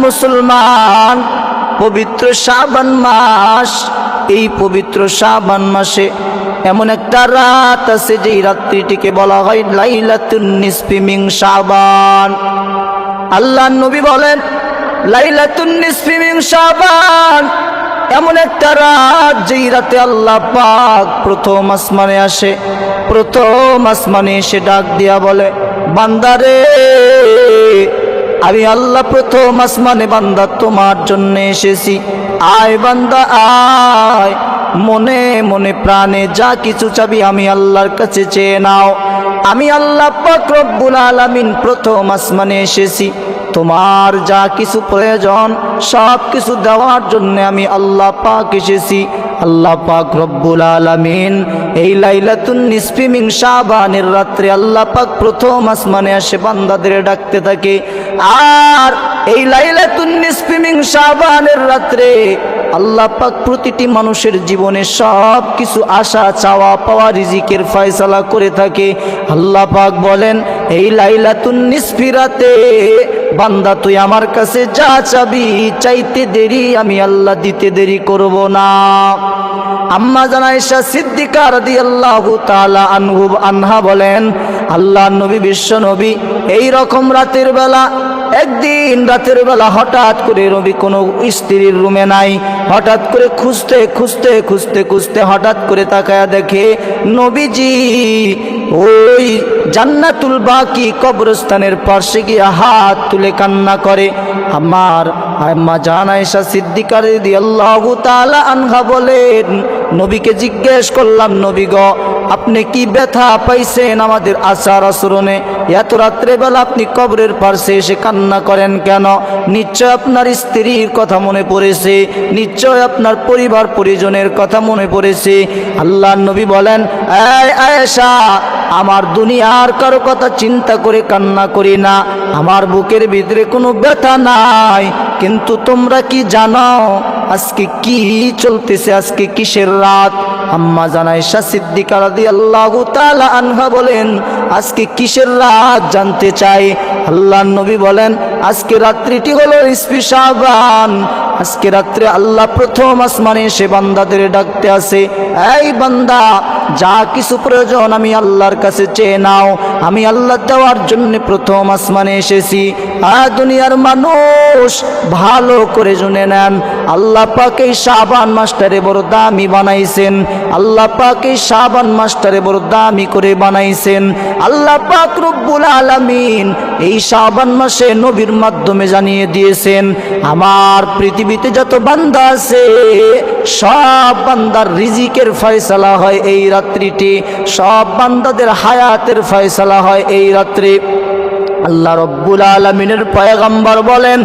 মুসলমান, পবিত্র শাবান মাস, এই পবিত্র শাবান মাসে এমন একটা রাত আছে যেই রাত্রিটিকে বলা হয় লাইলাতুন নিসফি মিন শাবান। আল্লাহর নবী বলেন লাইলাতুন নিসফি মিন শাবান এমন একটা রাত যেই রাতে আল্লাহ পাক প্রথম আসমানে আসে, প্রথম আসমানে এসে ডাক দিয়া বলে, বান্দারে আমি আল্লাহ প্রথম আসমানে বান্দা তোমার জন্য এসেছি, আয় বান্দা আয়, মনে মনে প্রাণে যা কিছু চাবি আমি আল্লাহর কাছে চেয়ে নাও। আমি আল্লাহ পাক রব্বুল আলামিন প্রথম আসমানে এসেছি, তোমার যা কিছু প্রয়োজন সব কিছু দেওয়ার জন্য আমি আল্লাহ পাক এসেছি। আল্লাহ পাক রব্বুল আলামিন এই লাইলাতুন নিসফি মিন শাবানের রাত্রে আল্লাহ পাক প্রথম আসমানে এসে বান্দাদের ডাকতে থাকে। আর এই লাইলাতুন নিসফি মিন শাবানের রাত্রে আল্লাহ পাক প্রতিটি মানুষের জীবনে সব কিছু আশা চাওয়া পাওয়া রিজিকের ফয়সালা করে থাকে। আল্লাহ পাক বলেন এই লাইলাতুন নিসফি রাতে বান্দা তুই আমার কাছে যা চাবি চাইতে দেরি আমি আল্লাহ দিতে দেরি করব না। আম্মা জান আয়েশা সিদ্দিকা রাদিয়াল্লাহু তাআলা আনহা বলেন আল্লাহর নবী বিশ্ব নবী এই রকম রাতের বেলা, একদিন রাতের বেলা হঠাৎ করে নবী কোনো স্ত্রীর রুমে নাই, হঠাৎ করে খুঁজতে খুঁজতে খুঁজতে খুঁজতে হঠাৎ করে তাকায়া দেখে নবীজি ওই জান্নাতুল বাকি কবরস্থানের পাশে গিয়ে হাত তুলে কান্না করে। আমার আম্মা জান আয়েশা সিদ্দিকা রাদিয়াল্লাহু তাআলা আনহা বলেন নবীকে জিজ্ঞেস করলাম, নবী গো আপনি কি ব্যথা পাইছেন আমাদের আচার আচরণে? এত রাত্রেবেলা আপনি কবরের পাশে এসে কান্না করেন কেন? নিশ্চয় আপনার স্ত্রীর কথা মনে পড়েছে, নিশ্চয় আপনার পরিবার পরিজনের কথা মনে পড়েছে। আল্লাহর নবী বলেন এই আয়েশা, আমার দুনিয়ার কারো কথা চিন্তা করে কান্না করি না, আমার বুকের ভিতরে কোনো ব্যথা নাই, কিন্তু তোমরা কি জানো আজকে কি চলতেছে, আজকে কিসের রাত? আম্মা জান আয়েশা সিদ্দিকা রাদিয়াল্লাহু তাআলা আনহা বলেন আজকে কিসের রাত জানতে চাই। আল্লাহর নবী বলেন আজকে রাত্রিটি হলো নিসফি শাবান, আজকে রাত্রে আল্লাহ প্রথম আসমানে এসে বান্দাদের ডাকতে আসে, এই বান্দা যা কিছু প্রয়োজন আমি আল্লাহর কাছে চেয়ে নাও, আমি আল্লাহ দেওয়ার জন্য প্রথম আসমানে এসেছি। দুনিয়ার মানুষ ভালো করে শুনে নেন, আল্লাহ পাক এই শাবান মাসটারে বড় দামি বানাইছেন, আল্লাহ পাক এই শাবান মাসটারে বড় দামি করে বানাইছেন। আল্লাহ পাক রব্বুল আলামিন এই শাবান মাসে নবীর মাধ্যমে জানিয়ে দিয়েছেন আমার পৃথিবীতে যত বান্দা আছে সব বান্দার রিজিকের ফয়সালা হয় এই রাত্রিটি, সব বান্দাদের হায়াতের ফয়সালা হয় এই রাত্রে। আল্লাহ রব্বুল আলামিনের পয়গম্বর বলেন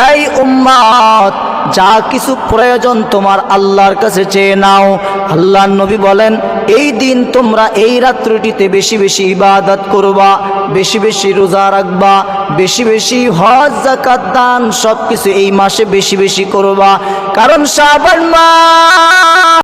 এই উম্মত যা কিছু প্রয়োজন তোমার আল্লাহর কাছে চেয়ে নাও। আল্লাহর নবী বলেন এই দিন তোমরা এই রাত্রিটিতে বেশি বেশি ইবাদত করবা, বেশি বেশি রোজা রাখবা, বেশি বেশি হজ যাকাত দান সব কিছু এই মাসে বেশি বেশি করবা, কারণ শাবান মাস